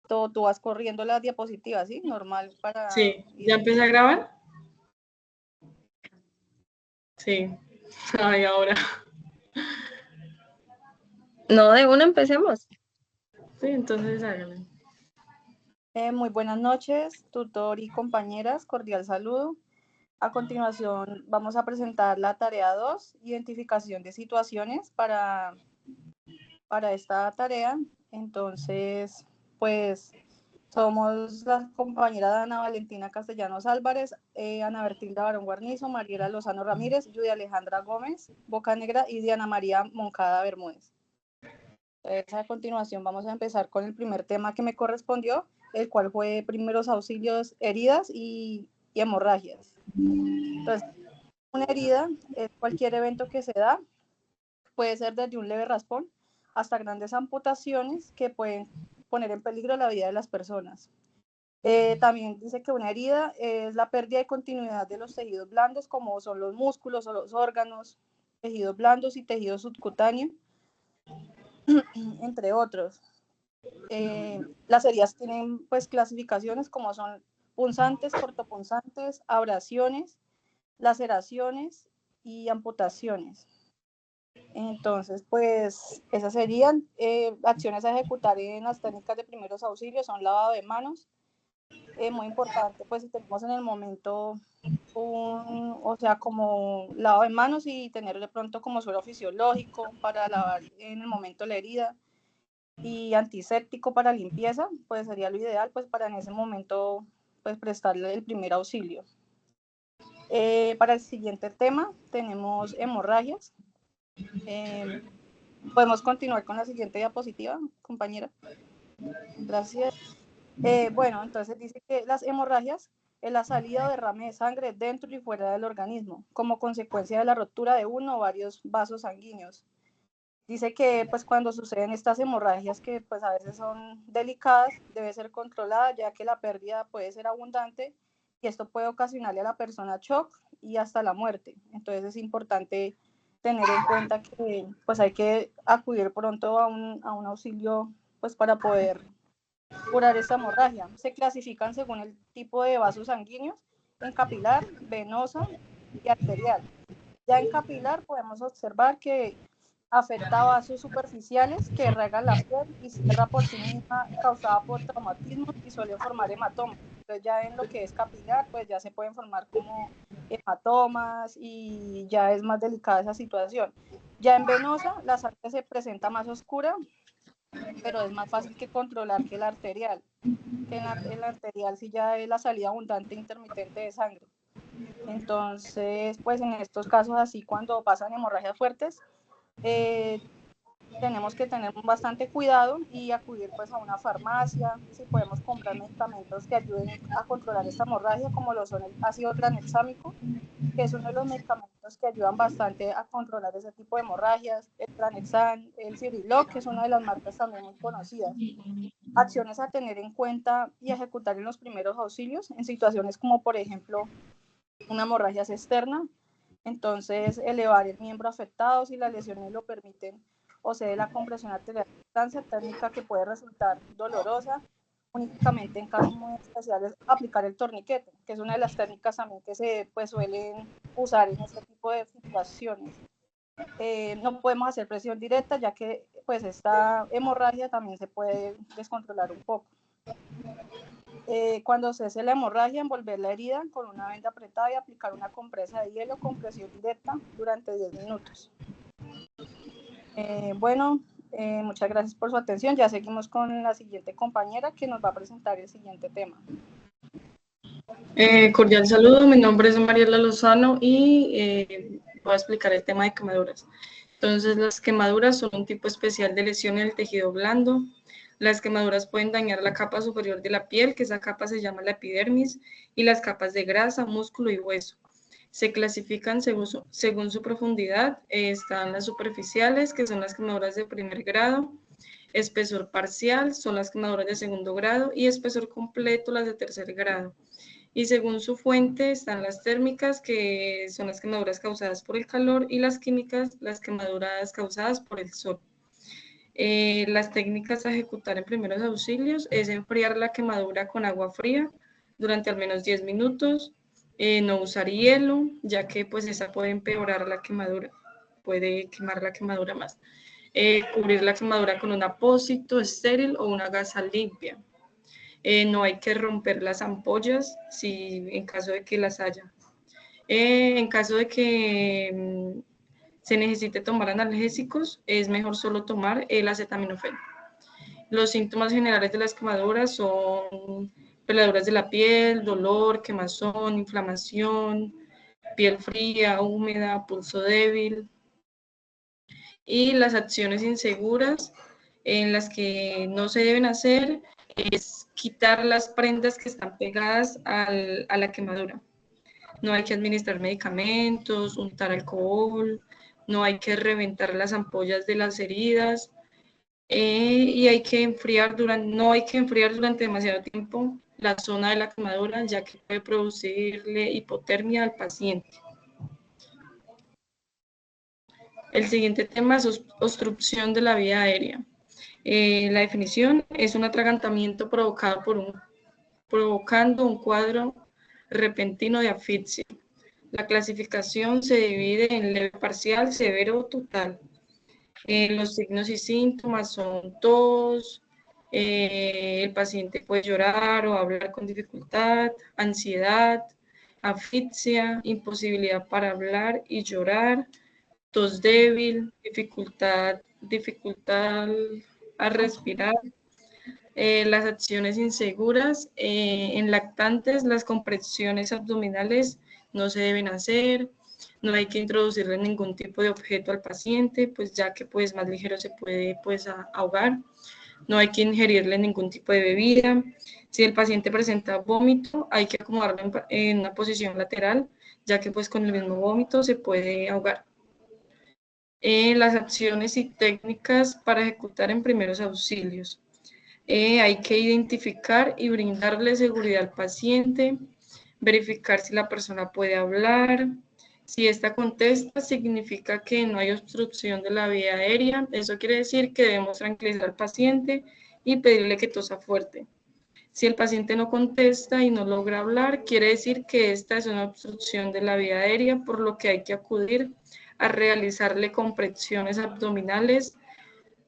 tú vas corriendo las diapositivas, ¿sí? Normal para... Sí, ¿ya empecé a grabar? Sí. Ay, ahora. No, de una empecemos. Sí, entonces háganlo. Muy buenas noches, tutor y compañeras, cordial saludo. A continuación vamos a presentar la tarea 2, identificación de situaciones para esta tarea. Entonces, pues somos las compañeras de Ana Valentina Castellanos Álvarez, Ana Bertilda Barón Guarnizo, Mariela Lozano Ramírez, Judy Alejandra Gómez Bocanegra y Diana María Moncada Bermúdez. Entonces, a continuación vamos a empezar con el primer tema que me correspondió, el cual fue primeros auxilios, heridas y hemorragias. Entonces, una herida es cualquier evento que se da, puede ser desde un leve raspón hasta grandes amputaciones que pueden poner en peligro la vida de las personas. También dice que una herida es la pérdida de continuidad de los tejidos blandos, como son los músculos o los órganos, tejidos blandos y tejido subcutáneo, entre otros. Las heridas tienen pues clasificaciones como son punzantes, cortopunzantes, abrasiones, laceraciones y amputaciones. Entonces, pues esas serían acciones a ejecutar en las técnicas de primeros auxilios, son lavado de manos, muy importante, pues si tenemos en el momento o sea, como lavado de manos y tener de pronto como suero fisiológico para lavar en el momento la herida y antiséptico para limpieza, pues sería lo ideal, pues para en ese momento pues prestarle el primer auxilio. Para el siguiente tema tenemos hemorragias. Podemos continuar con la siguiente diapositiva, compañera. Gracias. Bueno, entonces dice que las hemorragias es la salida o derrame de sangre dentro y fuera del organismo, como consecuencia de la rotura de uno o varios vasos sanguíneos. Dice que pues cuando suceden estas hemorragias que pues a veces son delicadas, debe ser controlada ya que la pérdida puede ser abundante y esto puede ocasionarle a la persona shock y hasta la muerte. Entonces es importante tener en cuenta que pues hay que acudir pronto a un auxilio pues para poder curar esta hemorragia. Se clasifican según el tipo de vasos sanguíneos en capilar, venosa y arterial. Ya en capilar podemos observar que afecta a vasos superficiales que regan la piel y cierra por sí misma, causada por traumatismos y suele formar hematomas. Entonces ya en lo que es capilar, pues ya se pueden formar como hematomas y ya es más delicada esa situación. Ya en venosa, la sangre se presenta más oscura, pero es más fácil que controlar que la arterial. Que en la arterial sí ya es la salida abundante e intermitente de sangre. Entonces, pues en estos casos así, cuando pasan hemorragias fuertes, tenemos que tener bastante cuidado y acudir pues a una farmacia, si podemos comprar medicamentos que ayuden a controlar esta hemorragia, como lo son el ácido tranexámico, que es uno de los medicamentos que ayudan bastante a controlar ese tipo de hemorragias, el Tranexan, el Ciriloc, que es una de las marcas también muy conocidas. Acciones a tener en cuenta y ejecutar en los primeros auxilios en situaciones como por ejemplo una hemorragia externa, entonces elevar el miembro afectado si las lesiones lo permiten o se dé la compresión arterial a distancia, técnica que puede resultar dolorosa. Únicamente en casos muy especiales aplicar el torniquete, que es una de las técnicas también que se pues, suelen usar en este tipo de situaciones. No podemos hacer presión directa, ya que pues esta hemorragia también se puede descontrolar un poco. Cuando cese la hemorragia, envolver la herida con una venda apretada y aplicar una compresa de hielo con presión directa durante 10 minutos. Bueno, muchas gracias por su atención. Ya seguimos con la siguiente compañera que nos va a presentar el siguiente tema. Cordial saludo, mi nombre es Mariela Lozano y voy a explicar el tema de quemaduras. Entonces, las quemaduras son un tipo especial de lesión en el tejido blando. Las quemaduras pueden dañar la capa superior de la piel, que esa capa se llama la epidermis, y las capas de grasa, músculo y hueso. Se clasifican según su profundidad. Están las superficiales, que son las quemaduras de primer grado, espesor parcial, son las quemaduras de segundo grado, y espesor completo, las de tercer grado. Y según su fuente están las térmicas, que son las quemaduras causadas por el calor, y las químicas, las quemaduras causadas por el sol. Las técnicas a ejecutar en primeros auxilios es enfriar la quemadura con agua fría durante al menos 10 minutos, no usar hielo, ya que pues esa puede empeorar la quemadura, puede quemar la quemadura más. Cubrir la quemadura con un apósito estéril o una gasa limpia. No hay que romper las ampollas si en caso de que las haya. En caso de que se necesite tomar analgésicos, es mejor solo tomar el acetaminofén. Los síntomas generales de las quemaduras son peladuras de la piel, dolor, quemazón, inflamación, piel fría, húmeda, pulso débil. Y las acciones inseguras en las que no se deben hacer es quitar las prendas que están pegadas a la quemadura. No hay que administrar medicamentos, untar alcohol, no hay que reventar las ampollas de las heridas, y hay que enfriar no hay que enfriar durante demasiado tiempo la zona de la quemadura, ya que puede producirle hipotermia al paciente. El siguiente tema es obstrucción de la vía aérea. La definición es un atragantamiento provocando un cuadro repentino de asfixia. La clasificación se divide en leve, parcial, severo o total. Los signos y síntomas son tos, el paciente puede llorar o hablar con dificultad, ansiedad, asfixia, imposibilidad para hablar y llorar, tos débil, dificultad a respirar. Las acciones inseguras, en lactantes las compresiones abdominales no se deben hacer, no hay que introducirle ningún tipo de objeto al paciente, pues ya que pues más ligero se puede pues ahogar, no hay que ingerirle ningún tipo de bebida. Si el paciente presenta vómito, hay que acomodarlo en una posición lateral, ya que pues con el mismo vómito se puede ahogar. Las acciones y técnicas para ejecutar en primeros auxilios. Hay que identificar y brindarle seguridad al paciente, verificar si la persona puede hablar. Si esta contesta, significa que no hay obstrucción de la vía aérea. Eso quiere decir que debemos tranquilizar al paciente y pedirle que tosa fuerte. Si el paciente no contesta y no logra hablar, quiere decir que esta es una obstrucción de la vía aérea, por lo que hay que acudir a realizarle compresiones abdominales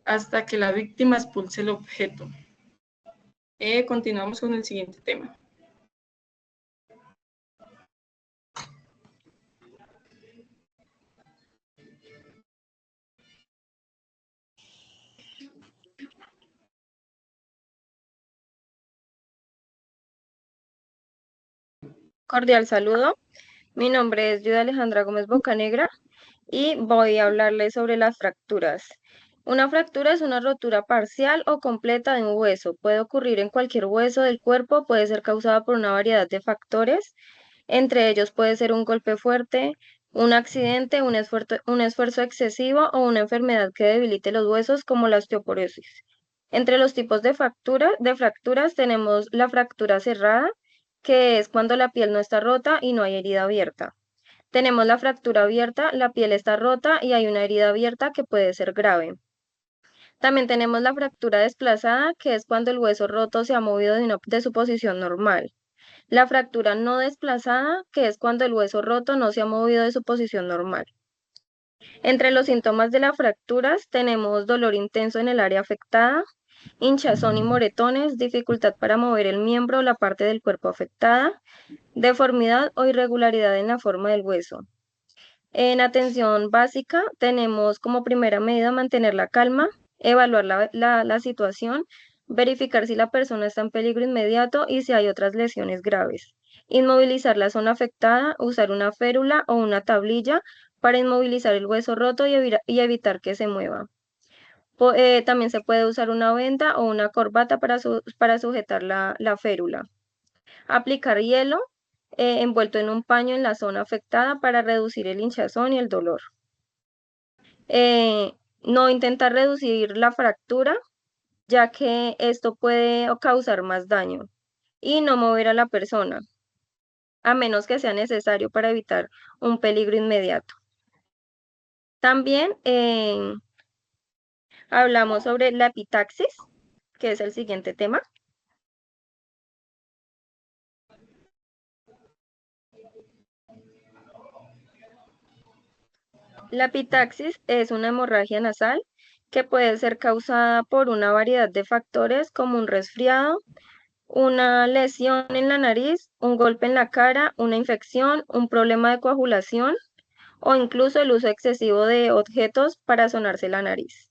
hasta que la víctima expulse el objeto. Continuamos con el siguiente tema. Cordial saludo. Mi nombre es Yuda Alejandra Gómez Bocanegra y voy a hablarles sobre las fracturas. Una fractura es una rotura parcial o completa de un hueso. Puede ocurrir en cualquier hueso del cuerpo, puede ser causada por una variedad de factores. Entre ellos puede ser un golpe fuerte, un accidente, un esfuerzo excesivo o una enfermedad que debilite los huesos como la osteoporosis. Entre los tipos de fracturas tenemos la fractura cerrada, que es cuando la piel no está rota y no hay herida abierta. Tenemos la fractura abierta, la piel está rota y hay una herida abierta que puede ser grave. También tenemos la fractura desplazada, que es cuando el hueso roto se ha movido de su posición normal. La fractura no desplazada, que es cuando el hueso roto no se ha movido de su posición normal. Entre los síntomas de las fracturas tenemos dolor intenso en el área afectada, hinchazón y moretones, dificultad para mover el miembro o la parte del cuerpo afectada, deformidad o irregularidad en la forma del hueso. En atención básica tenemos como primera medida mantener la calma, evaluar la situación, verificar si la persona está en peligro inmediato y si hay otras lesiones graves. Inmovilizar la zona afectada, usar una férula o una tablilla para inmovilizar el hueso roto y evitar que se mueva. También se puede usar una venda o una corbata para sujetar la férula. Aplicar hielo envuelto en un paño en la zona afectada para reducir el hinchazón y el dolor. No intentar reducir la fractura, ya que esto puede causar más daño. Y no mover a la persona, a menos que sea necesario para evitar un peligro inmediato. También Hablamos sobre la epitaxis, que es el siguiente tema. La epitaxis es una hemorragia nasal que puede ser causada por una variedad de factores como un resfriado, una lesión en la nariz, un golpe en la cara, una infección, un problema de coagulación o incluso el uso excesivo de objetos para sonarse la nariz.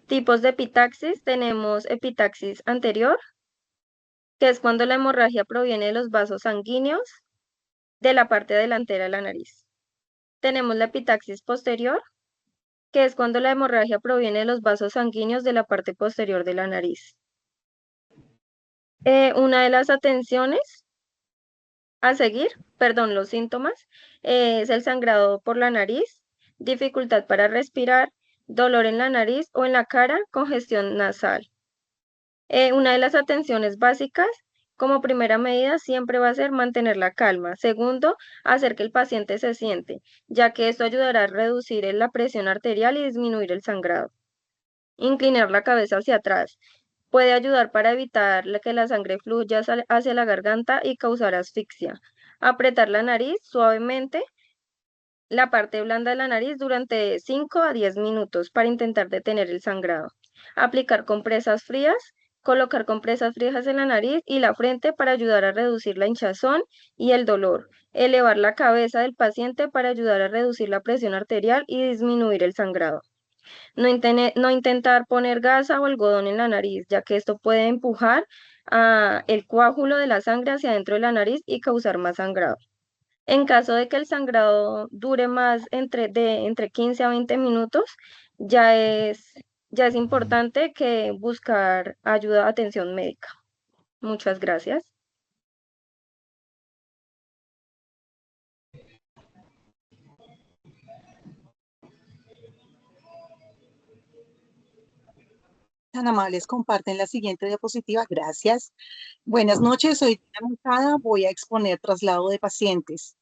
Tipos de epitaxis, tenemos epitaxis anterior, que es cuando la hemorragia proviene de los vasos sanguíneos de la parte delantera de la nariz. Tenemos la epitaxis posterior, que es cuando la hemorragia proviene de los vasos sanguíneos de la parte posterior de la nariz. Una de las atenciones a seguir, perdón, los síntomas, es el sangrado por la nariz, dificultad para respirar, dolor en la nariz o en la cara, congestión nasal. Una de las atenciones básicas, como primera medida, siempre va a ser mantener la calma. Segundo, hacer que el paciente se siente, ya que esto ayudará a reducir la presión arterial y disminuir el sangrado. Inclinar la cabeza hacia atrás puede ayudar para evitar que la sangre fluya hacia la garganta y causar asfixia. Apretar la nariz suavemente, la parte blanda de la nariz durante 5 a 10 minutos para intentar detener el sangrado. Aplicar compresas frías, colocar compresas frías en la nariz y la frente para ayudar a reducir la hinchazón y el dolor. Elevar la cabeza del paciente para ayudar a reducir la presión arterial y disminuir el sangrado. No intentar poner gasa o algodón en la nariz, ya que esto puede empujar el coágulo de la sangre hacia adentro de la nariz y causar más sangrado. En caso de que el sangrado dure más entre 15 a 20 minutos, ya es, ya es importante que buscar ayuda, atención médica. Muchas gracias. Tan amables, comparten la siguiente diapositiva. Gracias. Buenas noches, soy Diana Montada. Voy a exponer traslado de pacientes.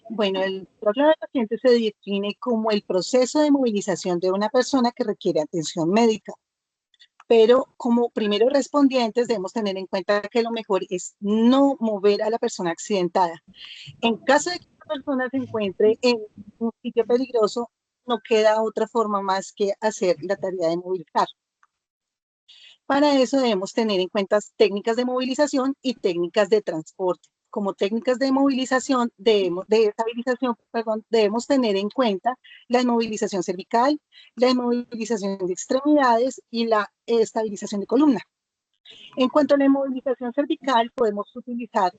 Bueno, el traslado de pacientes se define como el proceso de movilización de una persona que requiere atención médica. Pero como primeros respondientes debemos tener en cuenta que lo mejor es no mover a la persona accidentada. En caso de que la persona se encuentre en un sitio peligroso, no queda otra forma más que hacer la tarea de movilizar. Para eso debemos tener en cuenta técnicas de movilización y técnicas de transporte. Como técnicas de movilización, de estabilización, perdón, debemos tener en cuenta la inmovilización cervical, la inmovilización de extremidades y la estabilización de columna. En cuanto a la inmovilización cervical, podemos utilizar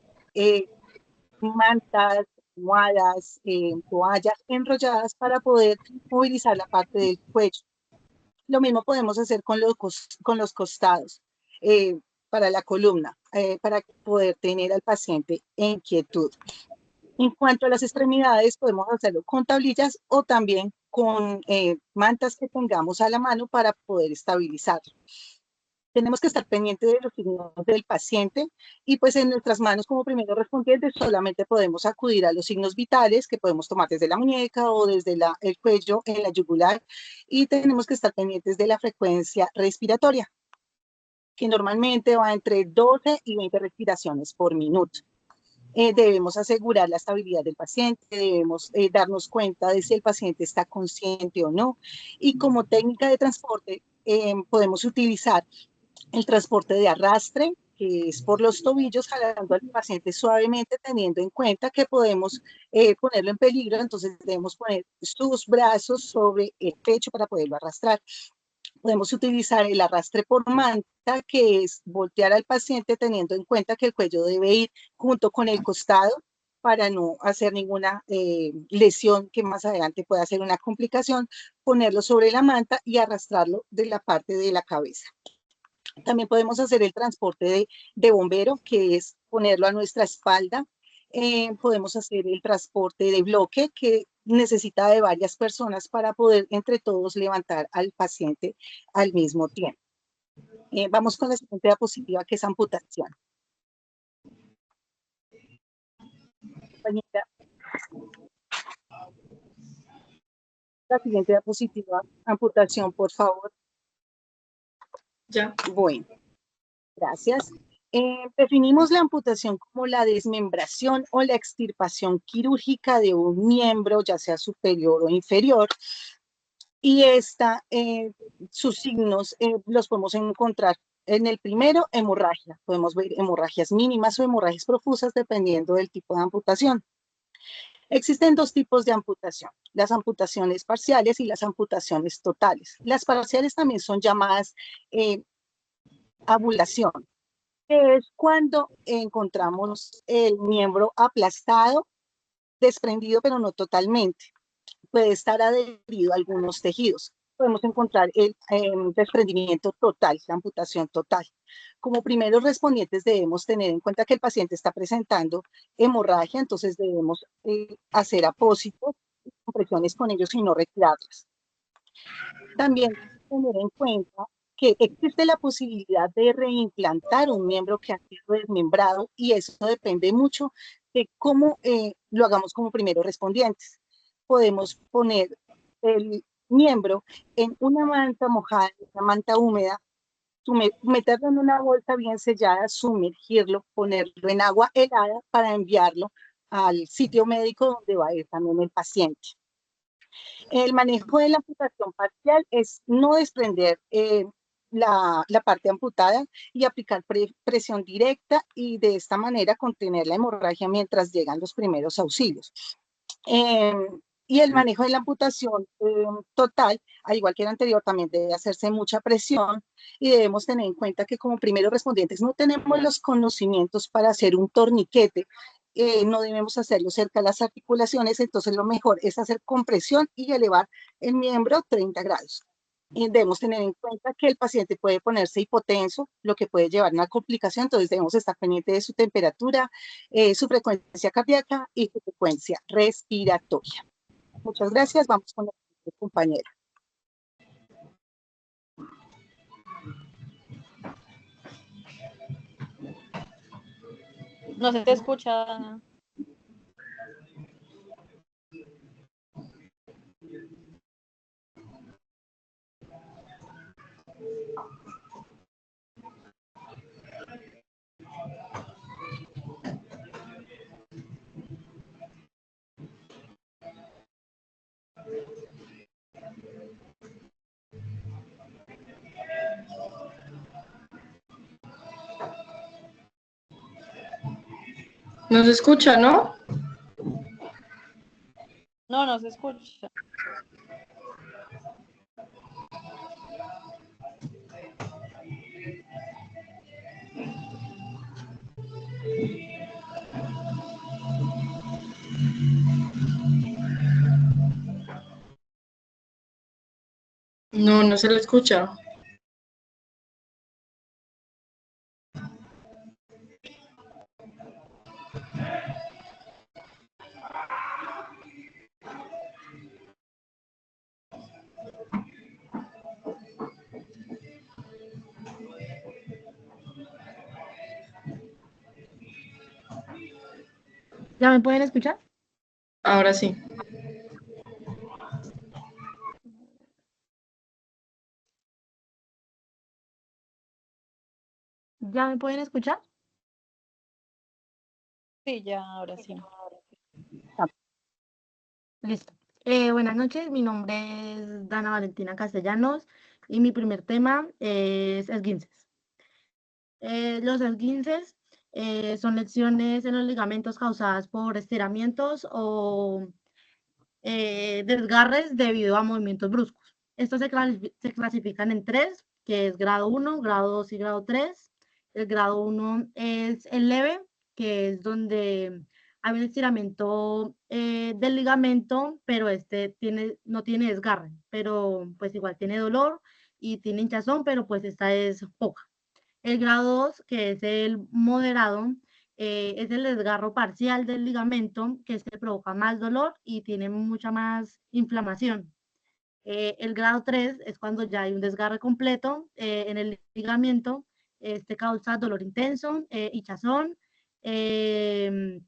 mantas, almohadas, toallas enrolladas para poder movilizar la parte del cuello. Lo mismo podemos hacer con los costados para la columna, para poder tener al paciente en quietud. En cuanto a las extremidades, podemos hacerlo con tablillas o también con mantas que tengamos a la mano para poder estabilizar. Tenemos que estar pendientes de los signos del paciente y pues en nuestras manos como primeros respondientes solamente podemos acudir a los signos vitales que podemos tomar desde la muñeca o desde el cuello en la yugular y tenemos que estar pendientes de la frecuencia respiratoria que normalmente va entre 12 y 20 respiraciones por minuto. Debemos asegurar la estabilidad del paciente, debemos darnos cuenta de si el paciente está consciente o no y como técnica de transporte podemos utilizar el transporte de arrastre, que es por los tobillos, jalando al paciente suavemente, teniendo en cuenta que podemos ponerlo en peligro, entonces debemos poner sus brazos sobre el pecho para poderlo arrastrar. Podemos utilizar el arrastre por manta, que es voltear al paciente teniendo en cuenta que el cuello debe ir junto con el costado para no hacer ninguna lesión que más adelante pueda ser una complicación, ponerlo sobre la manta y arrastrarlo de la parte de la cabeza. También podemos hacer el transporte de bombero, que es ponerlo a nuestra espalda. Podemos hacer el transporte de bloque, que necesita de varias personas para poder entre todos levantar al paciente al mismo tiempo. Vamos con la siguiente diapositiva, que es amputación. Compañera. La siguiente diapositiva, amputación, por favor. Ya. Bueno, gracias. Definimos la amputación como la desmembración o la extirpación quirúrgica de un miembro, ya sea superior o inferior, y sus signos los podemos encontrar en el primero, hemorragia. Podemos ver hemorragias mínimas o hemorragias profusas dependiendo del tipo de amputación. Existen dos tipos de amputación, las amputaciones parciales y las amputaciones totales. Las parciales también son llamadas abulación, que es cuando encontramos el miembro aplastado, desprendido, pero no totalmente. Puede estar adherido a algunos tejidos. Podemos encontrar el desprendimiento total, la amputación total. Como primeros respondientes debemos tener en cuenta que el paciente está presentando hemorragia, entonces debemos hacer apósitos, compresiones con ellos y no retirarlas. También tener en cuenta que existe la posibilidad de reimplantar un miembro que ha sido desmembrado y eso depende mucho de cómo lo hagamos como primeros respondientes. Podemos poner el miembro en una manta mojada, una manta húmeda, meterlo en una bolsa bien sellada, sumergirlo, ponerlo en agua helada para enviarlo al sitio médico donde va a ir también el paciente. El manejo de la amputación parcial es no desprender la parte amputada y aplicar presión directa y de esta manera contener la hemorragia mientras llegan los primeros auxilios. Y el manejo de la amputación total, al igual que el anterior, también debe hacerse mucha presión y debemos tener en cuenta que como primeros respondientes no tenemos los conocimientos para hacer un torniquete, no debemos hacerlo cerca de las articulaciones, entonces lo mejor es hacer compresión y elevar el miembro 30 grados. Y debemos tener en cuenta que el paciente puede ponerse hipotenso, lo que puede llevar a una complicación, entonces debemos estar pendientes de su temperatura, su frecuencia cardíaca y su frecuencia respiratoria. Muchas gracias, vamos con la siguiente compañera. No se te escucha, Ana. No se escucha, ¿no? No, no se escucha. No, no se le escucha. ¿Ya me pueden escuchar? Ahora sí. ¿Ya me pueden escuchar? Sí, ya, ahora sí. Listo. Buenas noches, mi nombre es Dana Valentina Castellanos y mi primer tema es esguinces. Los esguinces son lesiones en los ligamentos causadas por estiramientos o desgarres debido a movimientos bruscos. Estos se clasifican en tres, que es grado 1, grado 2 y grado 3. El grado 1 es el leve, que es donde hay un estiramiento del ligamento, pero no tiene desgarre, pero pues igual tiene dolor y tiene hinchazón, pero pues esta es poca. El grado 2, que es el moderado, es el desgarro parcial del ligamento que provoca más dolor y tiene mucha más inflamación. El grado 3 es cuando ya hay un desgarre completo en el ligamento. Este causa dolor intenso, hinchazón y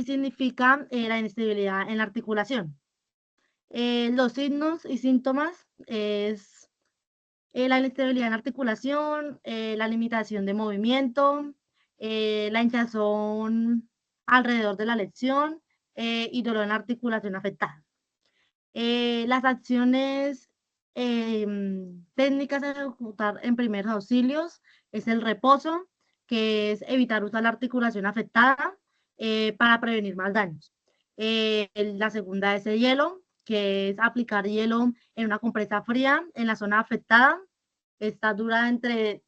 significa la inestabilidad en la articulación. Los signos y síntomas es La inestabilidad en articulación, la limitación de movimiento, la hinchazón alrededor de la lesión y dolor en articulación afectada. Las acciones técnicas a ejecutar en primeros auxilios es el reposo, que es evitar usar la articulación afectada para prevenir más daños. La segunda es el hielo, que es aplicar hielo en una compresa fría en la zona afectada. Esta dura entre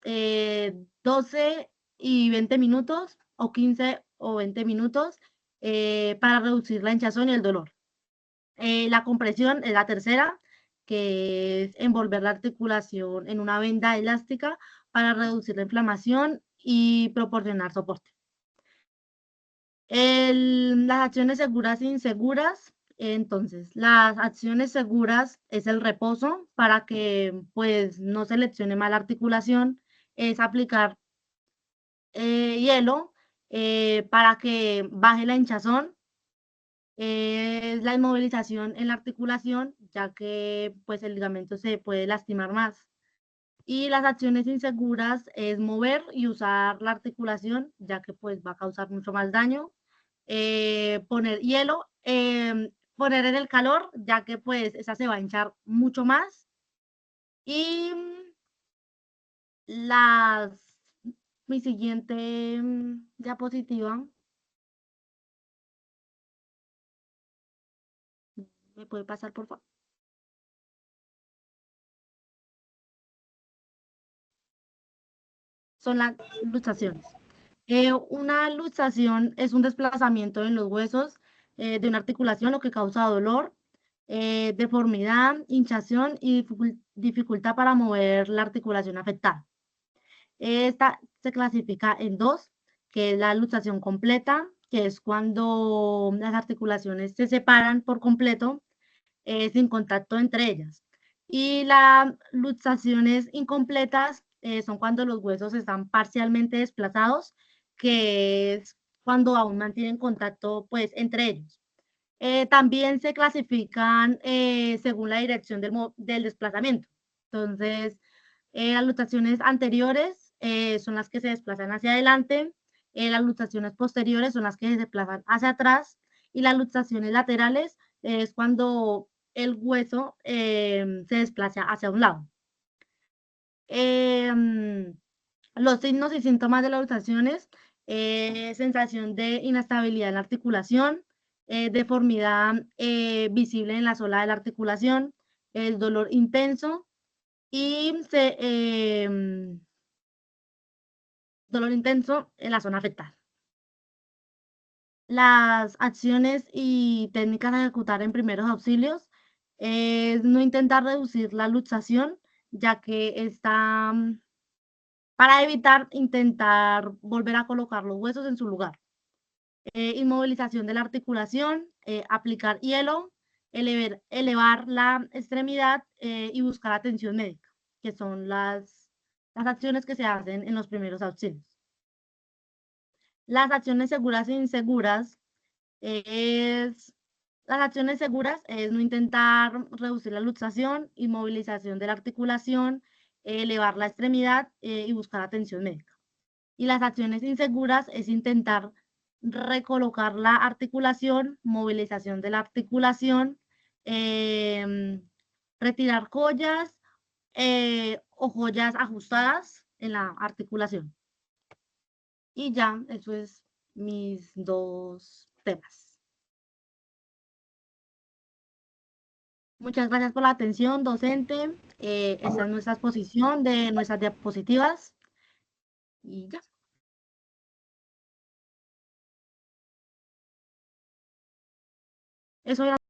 12 y 20 minutos o 15 o 20 minutos para reducir la hinchazón y el dolor. La compresión es la tercera, que es envolver la articulación en una venda elástica para reducir la inflamación y proporcionar soporte. Las acciones seguras e inseguras. Entonces, las acciones seguras es el reposo para que pues no se lesione mal la articulación, es aplicar hielo para que baje la hinchazón, es la inmovilización en la articulación, ya que pues el ligamento se puede lastimar más. Y las acciones inseguras es mover y usar la articulación, ya que pues va a causar mucho más daño. Poner hielo, poner en el calor, ya que pues esa se va a hinchar mucho más. Y las, mi siguiente diapositiva, ¿me puede pasar por favor? Son las luxaciones. Una luxación es un desplazamiento en los huesos de una articulación, lo que causa dolor, deformidad, hinchazón y dificultad para mover la articulación afectada. Esta se clasifica en dos, que es la luxación completa, que es cuando las articulaciones se separan por completo sin contacto entre ellas. Y las luxaciones incompletas son cuando los huesos están parcialmente desplazados, que es cuando aún mantienen contacto pues entre ellos. También se clasifican según la dirección del desplazamiento. Entonces, las luxaciones anteriores son las que se desplazan hacia adelante, las luxaciones posteriores son las que se desplazan hacia atrás y las luxaciones laterales es cuando el hueso se desplaza hacia un lado. Los signos y síntomas de las luxaciones, sensación de inestabilidad en la articulación, deformidad visible en la sola de la articulación, el dolor intenso y dolor intenso en la zona afectada. Las acciones y técnicas a ejecutar en primeros auxilios es no intentar reducir la luxación, ya que está para evitar intentar volver a colocar los huesos en su lugar. Inmovilización de la articulación, aplicar hielo, elevar la extremidad y buscar atención médica, que son las acciones que se hacen en los primeros auxilios. Las acciones seguras e inseguras las acciones seguras es no intentar reducir la luxación, inmovilización de la articulación, elevar la extremidad y buscar atención médica. Y las acciones inseguras es intentar recolocar la articulación, movilización de la articulación, retirar joyas o joyas ajustadas en la articulación. Y ya, eso es mis dos temas. Muchas gracias por la atención, docente. Esta es nuestra exposición de nuestras diapositivas. Y ya. Eso era.